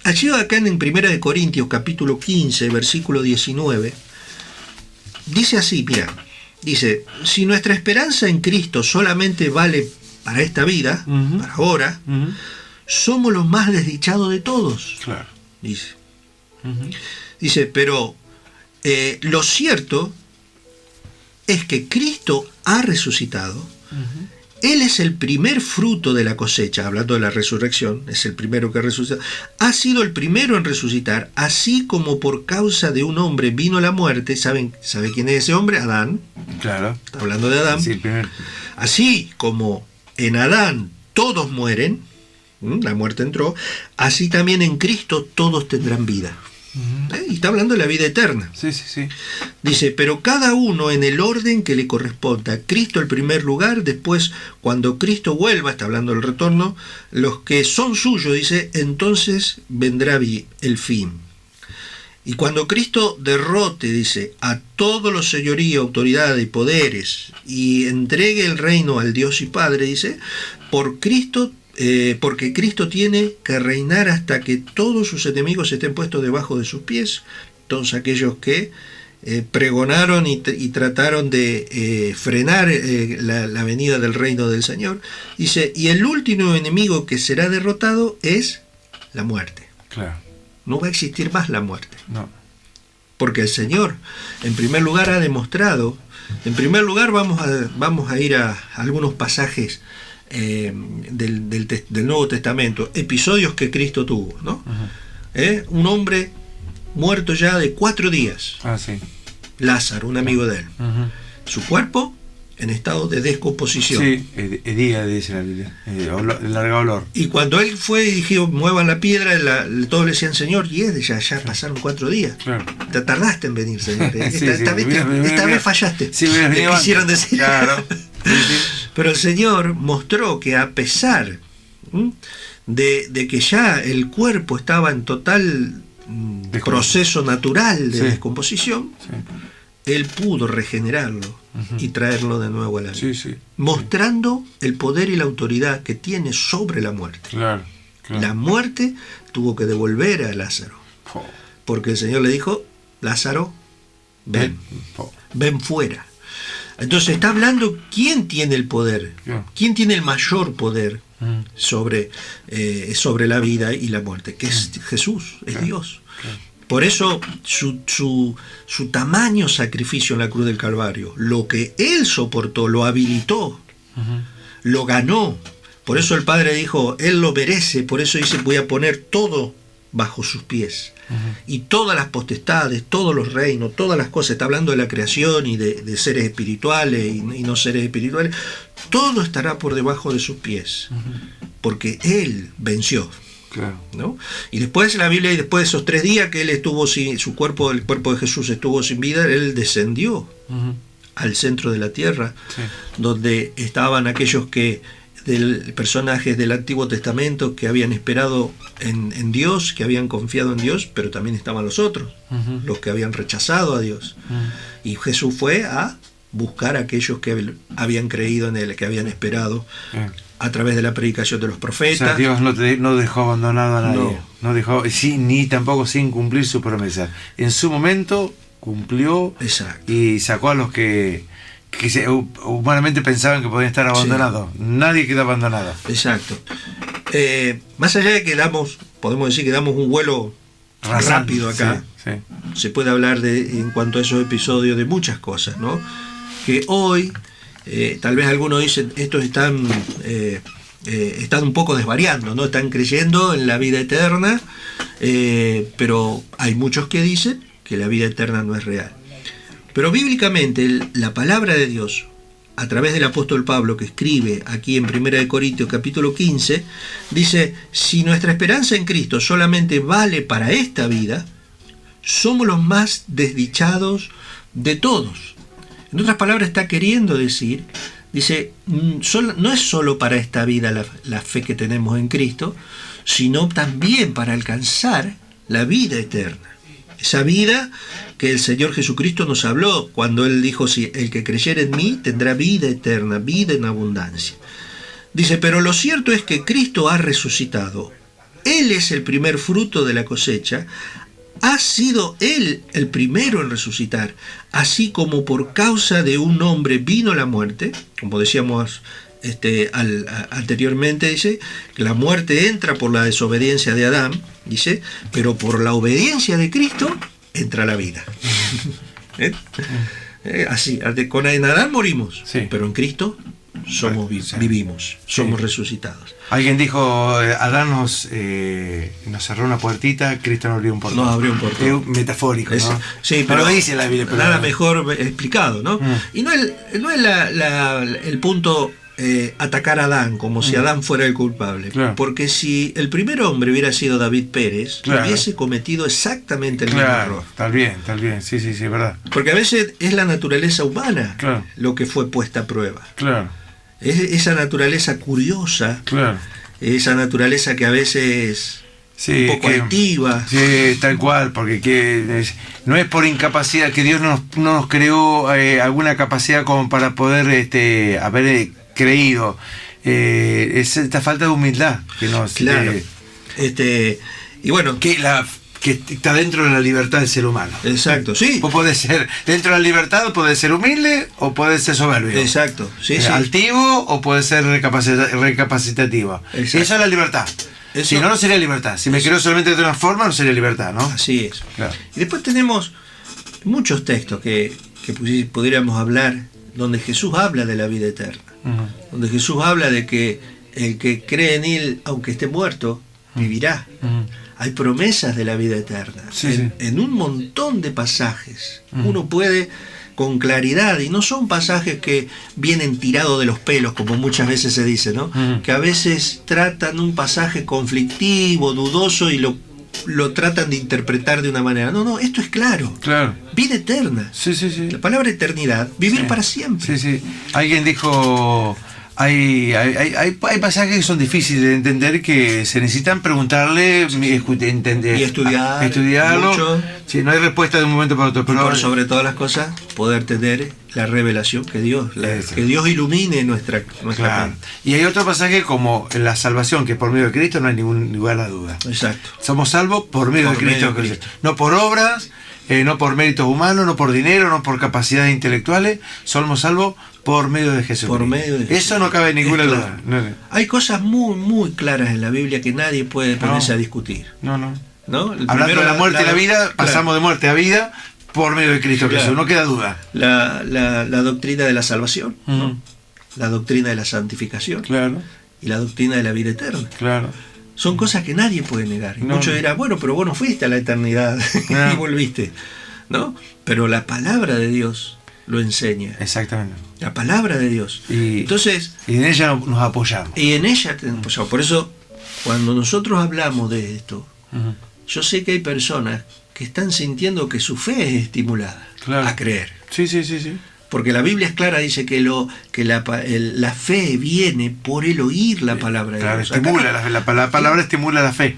allí acá en 1 de Corintios capítulo 15, versículo 19, dice así, mira, dice, si nuestra esperanza en Cristo solamente vale para esta vida, para ahora, somos los más desdichados de todos, Claro. dice. Dice, pero lo cierto es que Cristo ha resucitado. Él es el primer fruto de la cosecha, hablando de la resurrección, es el primero que resucitó. Ha sido el primero en resucitar, así como por causa de un hombre vino la muerte. ¿Sabe quién es ese hombre? Adán. Claro. Está hablando de Adán. Sí, el primer. Así como en Adán todos mueren, la muerte entró, así también en Cristo todos tendrán vida. Y está hablando de la vida eterna. Sí, sí, sí. Dice, pero cada uno en el orden que le corresponda. Cristo el primer lugar, después cuando Cristo vuelva, está hablando del retorno, los que son suyos, dice, entonces vendrá el fin. Y cuando Cristo derrote, dice, a todos los señoríos, autoridades y poderes, y entregue el reino al Dios y Padre, dice, porque Cristo tiene que reinar hasta que todos sus enemigos estén puestos debajo de sus pies, todos aquellos que pregonaron y trataron de frenar la venida del reino del Señor. Dice, y el último enemigo que será derrotado es la muerte. Claro. No va a existir más la muerte. No. Porque el Señor, en primer lugar, ha demostrado. En primer lugar, vamos a ir a algunos pasajes del Nuevo Testamento, episodios que Cristo tuvo, ¿no? Un hombre muerto ya de 4 días, Sí. Lázaro, un amigo de él. Su cuerpo en estado de descomposición. Sí, Edía dice la Biblia, el largo olor. Y cuando él fue y dijo, muevan la piedra, todos le decían, Señor, ya pasaron 4 días. Claro. Te tardaste en venir, Señor. Esta Sí, vez fallaste. Sí, le quisieron decir. Claro. Sí. Pero el Señor mostró que a pesar de que ya el cuerpo estaba en total proceso natural de descomposición, Él pudo regenerarlo y traerlo de nuevo a la vida. Sí. Mostrando el poder y la autoridad que tiene sobre la muerte. Claro. La muerte tuvo que devolver a Lázaro. Porque el Señor le dijo, Lázaro, ven fuera. Entonces está hablando quién tiene el poder, quién tiene el mayor poder sobre la vida y la muerte, que es Jesús, es Dios. Por eso su tamaño sacrificio en la cruz del Calvario, lo que Él soportó, lo habilitó, lo ganó. Por eso el Padre dijo, Él lo merece, por eso dice, voy a poner todo bajo sus pies. Y todas las potestades, todos los reinos, todas las cosas, está hablando de la creación y de seres espirituales y no seres espirituales, todo estará por debajo de sus pies, porque Él venció. Claro. ¿No? Y después la Biblia, y después de esos 3 días que él estuvo sin el cuerpo de Jesús estuvo sin vida, él descendió al centro de la tierra, donde estaban aquellos personajes del Antiguo Testamento que habían esperado en Dios, que habían confiado en Dios, pero también estaban los otros, los que habían rechazado a Dios. Y Jesús fue a buscar a aquellos que habían creído en él, que habían esperado a través de la predicación de los profetas. O sea, Dios no dejó abandonado a nadie. No dejó, ni tampoco sin cumplir su promesa. En su momento cumplió. Exacto. Y sacó a los que humanamente pensaban que podían estar abandonados. Nadie quedó abandonado. Exacto. Más allá de que podemos decir que damos un vuelo rápido acá, se puede hablar en cuanto a esos episodios de muchas cosas, ¿no? Que hoy tal vez algunos dicen, estos están un poco desvariando, ¿no? Están creyendo en la vida eterna, pero hay muchos que dicen que la vida eterna no es real. Pero bíblicamente la palabra de Dios, a través del apóstol Pablo, que escribe aquí en 1 Corintios capítulo 15, dice, si nuestra esperanza en Cristo solamente vale para esta vida, somos los más desdichados de todos. En otras palabras, está queriendo decir, dice, no es solo para esta vida la fe que tenemos en Cristo, sino también para alcanzar la vida eterna. Esa vida que el Señor Jesucristo nos habló cuando Él dijo, si el que creyere en mí tendrá vida eterna, vida en abundancia. Dice, pero lo cierto es que Cristo ha resucitado. Él es el primer fruto de la cosecha. Ha sido Él el primero en resucitar, así como por causa de un hombre vino la muerte, como decíamos anteriormente, dice, que la muerte entra por la desobediencia de Adán, dice, pero por la obediencia de Cristo entra la vida. Así, en Adán morimos, pero en Cristo vivimos, somos resucitados. Alguien dijo, Adán nos cerró una puertita, Cristo nos abrió un portón. Nos abrió un portón. Es metafórico, ¿no? Sí, pero dice la Biblia. Nada mejor explicado, ¿no? Y no es el punto atacar a Adán como si Adán fuera el culpable. Claro. Porque si el primer hombre hubiera sido David Pérez, hubiese cometido exactamente el mismo error. Tal bien, sí, es verdad. Porque a veces es la naturaleza humana lo que fue puesta a prueba. Claro. Es esa naturaleza curiosa, esa naturaleza que a veces un poco altiva. Sí, tal cual, porque no es por incapacidad que Dios no nos creó alguna capacidad como para poder haber creído. Es esta falta de humildad que nos... Claro. Y bueno... Que que está dentro de la libertad del ser humano. Exacto, sí. Vos podés ser, dentro de la libertad, podés ser humilde o podés ser soberbio. Exacto, sí, sí. Altivo o podés ser recapacitativo. Exacto. Eso es la libertad. Eso- Si no, no sería libertad. Si me creo solamente de una forma, no sería libertad, ¿no? Así es. Claro. Y después tenemos muchos textos que pudiéramos hablar donde Jesús habla de la vida eterna. Donde Jesús habla de que el que cree en Él, aunque esté muerto, vivirá. Hay promesas de la vida eterna. Sí, En un montón de pasajes uno puede con claridad, y no son pasajes que vienen tirados de los pelos, como muchas veces se dice, ¿no? Que a veces tratan un pasaje conflictivo, dudoso, y lo tratan de interpretar de una manera. No, esto es claro. Claro. Vida eterna. Sí, sí, sí. La palabra eternidad, vivir Sí. para siempre. Sí, sí. Alguien dijo, hay pasajes que son difíciles de entender, que se necesitan preguntarle, entender, Y estudiar estudiarlo. mucho. Sí, no hay respuesta de un momento para otro. Y Pero por sobre todas las cosas, poder tener la revelación que Dios, Eso. que Dios ilumine nuestra claro. mente. Y hay otro pasaje como la salvación, que por medio de Cristo no hay ningún lugar a duda. Exacto. Somos salvos por medio Por de Cristo. medio de Cristo. No por obras, no por méritos humanos, no por dinero, no por capacidades intelectuales. Somos salvos por medio de Jesús. Por medio de Eso no cabe ninguna Es duda. claro. Hay cosas muy, muy claras en la Biblia que nadie puede ponerse a discutir. No. ¿No? Hablando de la muerte y la vida, pasamos de muerte a vida por medio de Cristo Claro. Jesús, no queda duda. La doctrina de la salvación, ¿no? Ujú. La doctrina de la santificación Claro, y la doctrina de la vida eterna. claro. Son cosas que nadie puede negar. Y No. muchos dirán, bueno, pero vos no fuiste a la eternidad No. y volviste. ¿No? Pero la palabra de Dios lo enseña. Exactamente. La palabra de Dios. Y, Entonces, y en ella nos apoyamos. y en ella, pues, por eso, cuando nosotros hablamos de esto, Ujú. yo sé que hay personas que están sintiendo que su fe es estimulada Claro. a creer. Sí. Porque la Biblia es clara, dice que la fe viene por el oír la palabra de Claro, Dios. estimula, Acá, la palabra estimula la fe.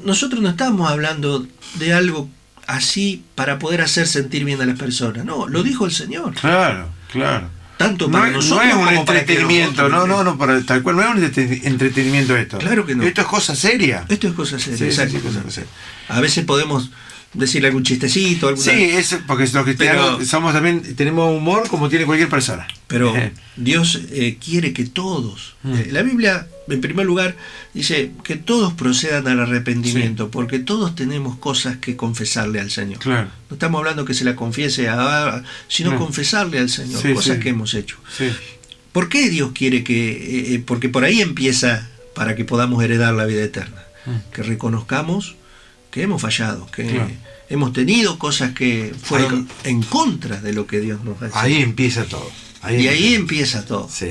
nosotros no estamos hablando de algo así para poder hacer sentir bien a las personas. No, lo dijo el Señor. Claro. Tanto No para es, nosotros no es un como para que entretenimiento, los otros. no, tal cual, no es un entretenimiento esto. Claro que no. Esto es cosa seria. Esto es cosa seria. Sí, exacto. cosa seria. A veces podemos decirle algún chistecito, alguna... Sí, es porque los cristianos Pero- somos también, tenemos humor como tiene cualquier persona. Pero Dios quiere que todos... la Biblia, en primer lugar, dice que todos procedan al arrepentimiento, porque todos tenemos cosas que confesarle al Señor. Claro. No estamos hablando que se la confiese, sino No. confesarle al Señor, Sí, cosas sí. que hemos hecho. Sí. ¿Por qué Dios quiere que...? Porque por ahí empieza para que podamos heredar la vida eterna. Que reconozcamos que hemos fallado, que Claro. hemos tenido cosas que fueron en contra de lo que Dios nos ha hecho. Ahí empieza todo. Y ahí empieza todo. Sí.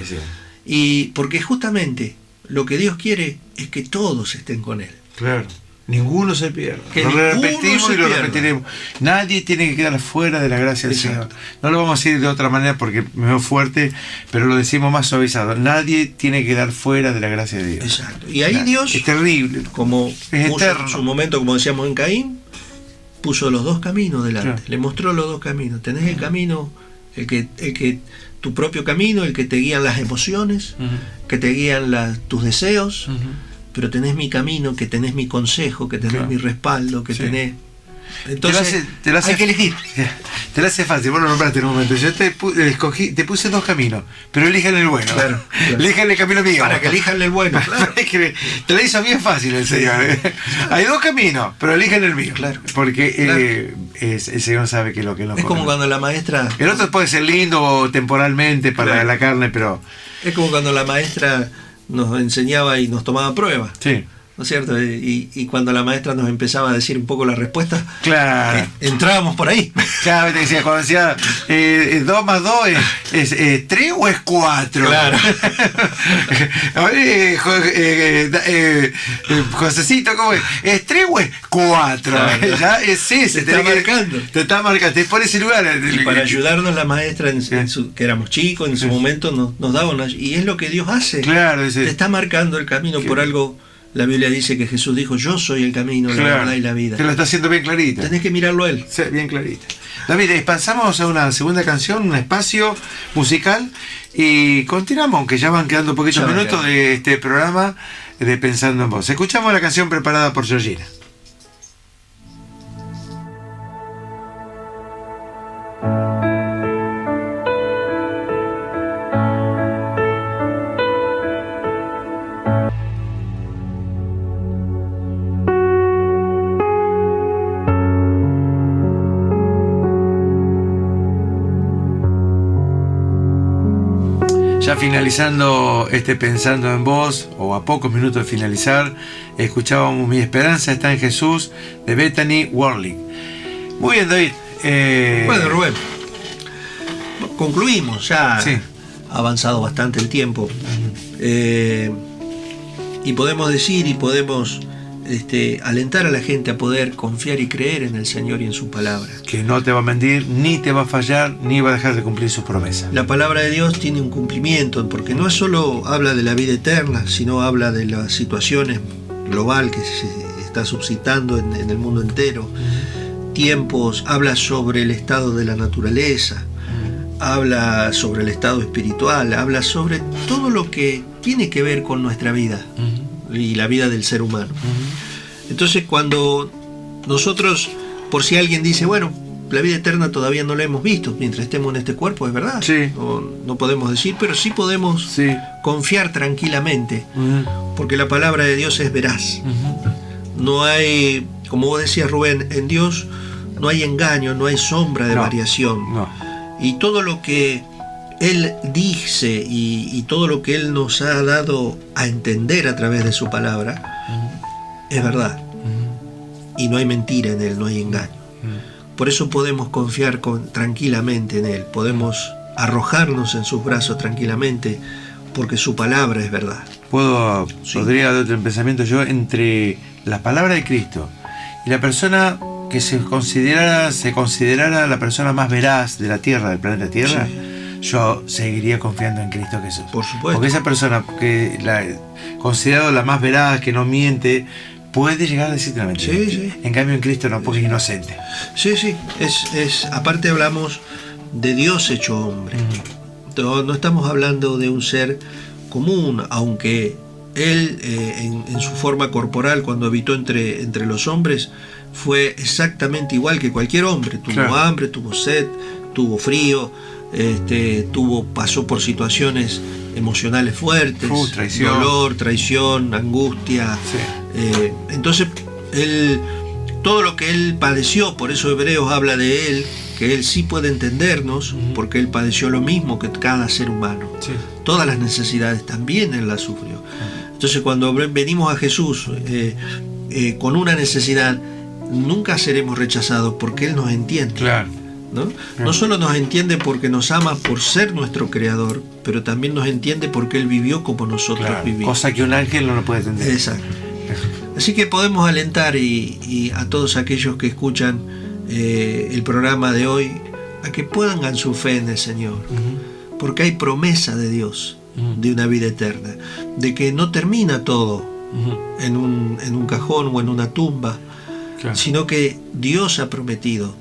Y porque justamente lo que Dios quiere es que todos estén con Él. Claro. Ninguno se pierde. Que Lo ninguno repetimos se y lo pierda. repetiremos. Nadie tiene que quedar fuera de la gracia del Exacto. Señor. No lo vamos a decir de otra manera porque me veo fuerte, pero lo decimos más suavizado. Nadie tiene que quedar fuera de la gracia de Dios. Exacto. Y ahí Claro. Dios, Es terrible. como Es puso eterno. en su momento, como decíamos en Caín, puso los dos caminos delante. Claro. Le mostró los dos caminos. Tenés el camino, el que tu propio camino, el que te guían las emociones, que te guían tus deseos, pero tenés mi camino, que tenés mi consejo, que tenés Claro. mi respaldo, que Sí. tenés... Entonces, te lo hace- hay que elegir. Te lo hace fácil, vos lo nombraste en un momento. Yo te puse dos caminos, pero elijan el bueno. Claro. Elijan el camino mío. Para que elijan el bueno, claro. Te lo hizo bien fácil el Señor. Hay dos caminos, pero elijan el mío. Claro. Porque Claro. El Señor sabe que es lo que no Es como cuando la maestra... El otro puede ser lindo temporalmente para Claro. la carne, pero... Es como cuando la maestra nos enseñaba y nos tomaba pruebas, Sí. ¿no es cierto? Y cuando la maestra nos empezaba a decir un poco la respuesta, Claro. entrábamos por ahí. Cada vez te decía, cuando decía 2 más 2 es 3 o es 4. Claro. Josecito, ¿cómo es? ¿Es 3 o es 4? Claro. Ya es ese. Te está marcando. Te está marcando. Te pone ese lugar. Y para ayudarnos la maestra, que éramos chicos, en su momento nos daba una... Y es lo que Dios hace. Claro, Te está marcando el camino. Por algo la Biblia dice que Jesús dijo, yo soy el camino, la verdad y la vida. Te lo está haciendo bien clarita. Tenés que mirarlo a Él. Sí, bien clarita. David, pasamos a una segunda canción, un espacio musical y continuamos, aunque ya van quedando poquitos Ya van minutos quedando. de este programa de Pensando en Vos. Escuchamos la canción preparada por Georgina. Ya finalizando Pensando en Vos, o a pocos minutos de finalizar, escuchábamos Mi Esperanza está en Jesús, de Bethany Worley. Muy bien, David. Bueno, Rubén, concluimos, ya Sí. ha avanzado bastante el tiempo. Y podemos decir y podemos alentar a la gente a poder confiar y creer en el Señor y en su palabra. Que no te va a mentir, ni te va a fallar, ni va a dejar de cumplir sus promesas. La palabra de Dios tiene un cumplimiento, porque no es solo habla de la vida eterna, sino habla de las situaciones global que se está suscitando en el mundo entero. Tiempos, habla sobre el estado de la naturaleza, habla sobre el estado espiritual, habla sobre todo lo que tiene que ver con nuestra vida y la vida del ser humano. Entonces, cuando nosotros, por si alguien dice, bueno, la vida eterna todavía no la hemos visto mientras estemos en este cuerpo, es verdad, Sí. no podemos decir, pero sí podemos Sí. confiar tranquilamente, porque la palabra de Dios es veraz. No hay, como vos decías, Rubén, en Dios no hay engaño, no hay sombra de No. variación. No. Y todo lo que Él dice y todo lo que Él nos ha dado a entender a través de su palabra es verdad. Y no hay mentira en Él, no hay engaño. Por eso podemos confiar tranquilamente en Él, podemos arrojarnos en sus brazos tranquilamente, porque su palabra es verdad. Sí. Podría dar otro pensamiento yo entre la palabra de Cristo y la persona que se considerara la persona más veraz de la Tierra, del planeta Tierra. Sí. Yo seguiría confiando en Cristo Jesús. Por supuesto. Porque esa persona que considerado la más veraz, que no miente, puede llegar a decirte la mentira. Sí, sí. En cambio en Cristo no, porque es inocente. Sí, sí, aparte hablamos de Dios hecho hombre. No estamos hablando de un ser común, aunque Él en su forma corporal, cuando habitó entre los hombres, fue exactamente igual que cualquier hombre. Tuvo Claro. hambre, tuvo sed, tuvo frío, pasó por situaciones emocionales fuertes, Traición. dolor, traición, angustia. Sí. Entonces, todo lo que Él padeció, por eso Hebreos habla de Él, que Él sí puede entendernos, porque Él padeció lo mismo que cada ser humano. Sí. Todas las necesidades también Él las sufrió. Entonces, cuando venimos a Jesús con una necesidad, nunca seremos rechazados, porque Él nos entiende. Claro. ¿No? No solo nos entiende porque nos ama por ser nuestro creador, pero también nos entiende porque Él vivió como nosotros Claro. vivimos. Cosa que un ángel no lo puede entender. Exacto. Así que podemos alentar y a todos aquellos que escuchan el programa de hoy a que pongan su fe en el Señor, porque hay promesa de Dios de una vida eterna, de que no termina todo en un cajón o en una tumba, Claro. sino que Dios ha prometido.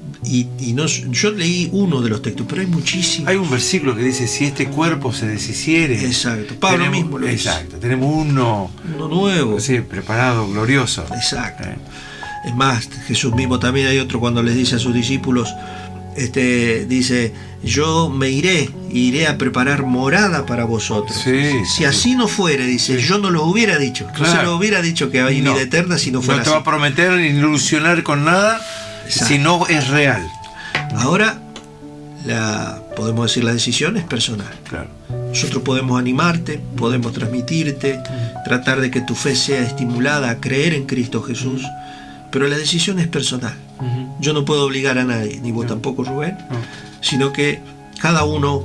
Yo leí uno de los textos, pero hay muchísimos. Hay un versículo que dice: si este cuerpo se deshiciere. Exacto. Pablo mismo lo dice. Exacto. Tenemos uno nuevo. sí, preparado, glorioso. Exacto. Es más, Jesús mismo también, hay otro cuando les dice a sus discípulos, dice: yo me iré a preparar morada para vosotros. Sí, Si sí. así no fuere, dice, yo no lo hubiera dicho. No se Claro. lo hubiera dicho que hay No. vida eterna si no fuera No te así. va a prometer ni ilusionar con nada Exacto. si no es real. Ahora, podemos decir, la decisión es personal. Claro. Nosotros podemos animarte, podemos transmitirte, tratar de que tu fe sea estimulada a creer en Cristo Jesús, pero la decisión es personal. Yo no puedo obligar a nadie, ni vos tampoco, Rubén, sino que cada uno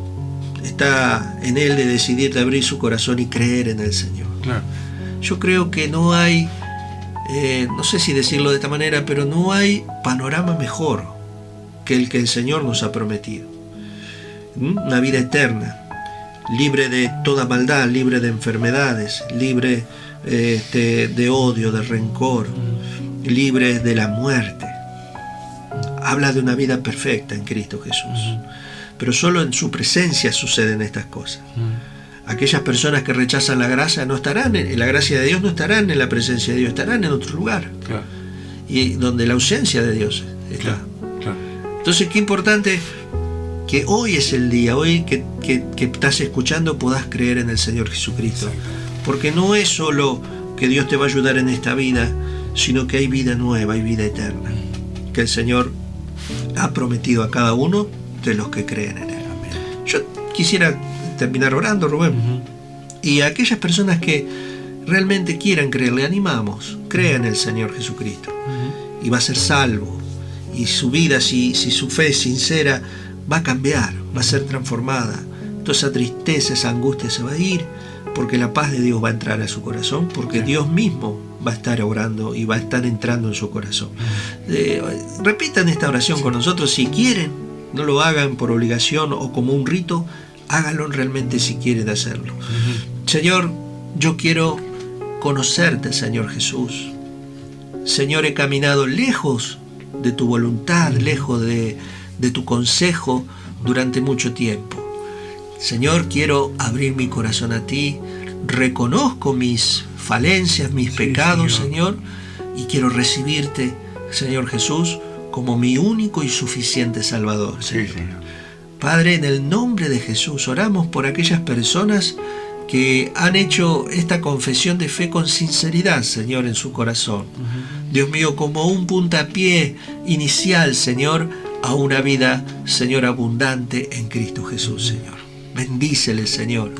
está en él de decidir de abrir su corazón y creer en el Señor. Claro. Yo creo que no hay, no sé si decirlo de esta manera, pero no hay panorama mejor que el Señor nos ha prometido. Una vida eterna, libre de toda maldad, libre de enfermedades, libre de odio, de rencor, libre de la muerte. Habla de una vida perfecta en Cristo Jesús. Pero solo en su presencia suceden estas cosas. Aquellas personas que rechazan la gracia no estarán en la gracia de Dios, no estarán en la presencia de Dios, estarán en otro lugar. Claro. Y donde la ausencia de Dios está. Claro. Claro. Entonces, qué importante que hoy es el día, hoy que estás escuchando, podás creer en el Señor Jesucristo. Porque no es solo que Dios te va a ayudar en esta vida, sino que hay vida nueva, hay vida eterna, que el Señor ha prometido a cada uno de los que creen en Él. Yo quisiera terminar orando, Rubén. Y a aquellas personas que realmente quieran creer, le animamos, crea en el Señor Jesucristo. Y va a ser salvo. Y su vida, si su fe es sincera, va a cambiar, va a ser transformada. Toda esa tristeza, esa angustia se va a ir, porque la paz de Dios va a entrar a su corazón, porque Dios mismo va a estar orando y va a estar entrando en su corazón. Repitan esta oración con nosotros si quieren, no lo hagan por obligación o como un rito, háganlo realmente si quieren hacerlo. Señor, yo quiero conocerte, Señor Jesús. Señor, he caminado lejos de tu voluntad, lejos de tu consejo durante mucho tiempo. Señor, quiero abrir mi corazón a ti, reconozco mis falencias, mis pecados, Señor, y quiero recibirte, Señor Jesús, como mi único y suficiente Salvador, Señor. Padre, en el nombre de Jesús, oramos por aquellas personas que han hecho esta confesión de fe con sinceridad, Señor, en su corazón. Dios mío, como un puntapié inicial, Señor, a una vida, Señor, abundante en Cristo Jesús, Señor. Bendícele, Señor.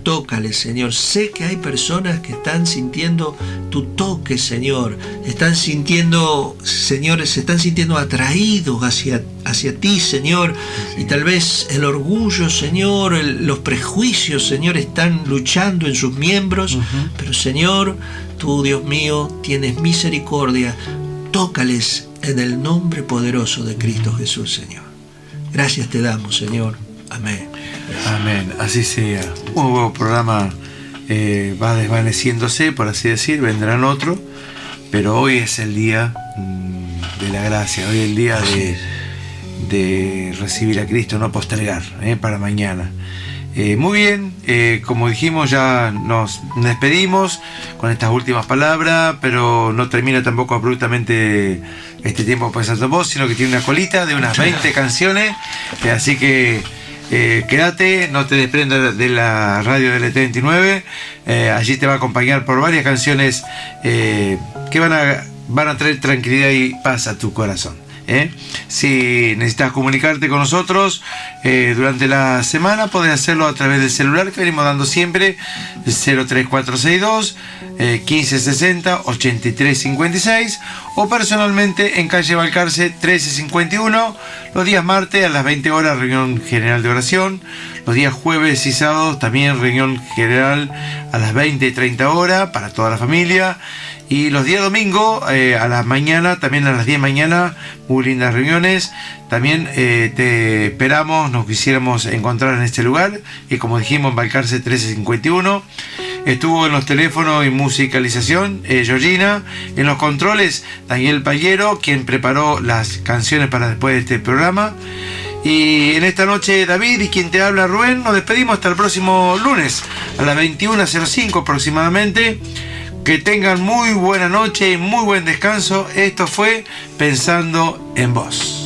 Tócale, Señor. Sé que hay personas que están sintiendo tu toque, Señor. Están sintiendo, Señor, se están sintiendo atraídos hacia ti, Señor. Y tal vez el orgullo, Señor, los prejuicios, Señor, están luchando en sus miembros. Pero, Señor, tú, Dios mío, tienes misericordia. Tócales en el nombre poderoso de Cristo Jesús, Señor. Gracias te damos, Señor. Amén. Amén, así sea. Un nuevo programa va desvaneciéndose, por así decir, vendrán otros, pero hoy es el día de la gracia, hoy es el día de recibir a Cristo, no postergar para mañana. Muy bien, como dijimos, ya nos despedimos con estas últimas palabras, pero no termina tampoco abruptamente este tiempo pensando en vos, sino que tiene una colita de unas 20 canciones, así que quédate, no te desprendas de la radio del LT29, allí te va a acompañar por varias canciones que van a traer tranquilidad y paz a tu corazón. Si necesitas comunicarte con nosotros durante la semana, podés hacerlo a través del celular que venimos dando siempre, 03462 1560 8356, o personalmente en calle Balcarce 1351, los días martes a las 20 horas reunión general de oración, los días jueves y sábados también reunión general a las 20 y 30 horas para toda la familia. Y los días domingo a la mañana, también a las 10 de la mañana, muy lindas reuniones. También te esperamos, nos quisiéramos encontrar en este lugar. Y como dijimos, en Balcarce 1351. Estuvo en los teléfonos y musicalización Georgina. En los controles, Daniel Pallero, quien preparó las canciones para después de este programa. Y en esta noche, David y quien te habla, Rubén. Nos despedimos hasta el próximo lunes a las 21:05 aproximadamente. Que tengan muy buena noche y muy buen descanso. Esto fue Pensando en Vos.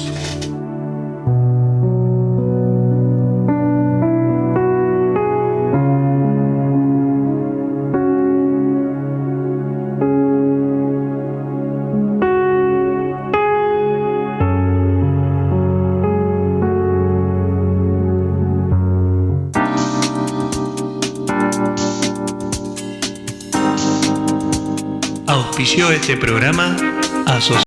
Auspició este programa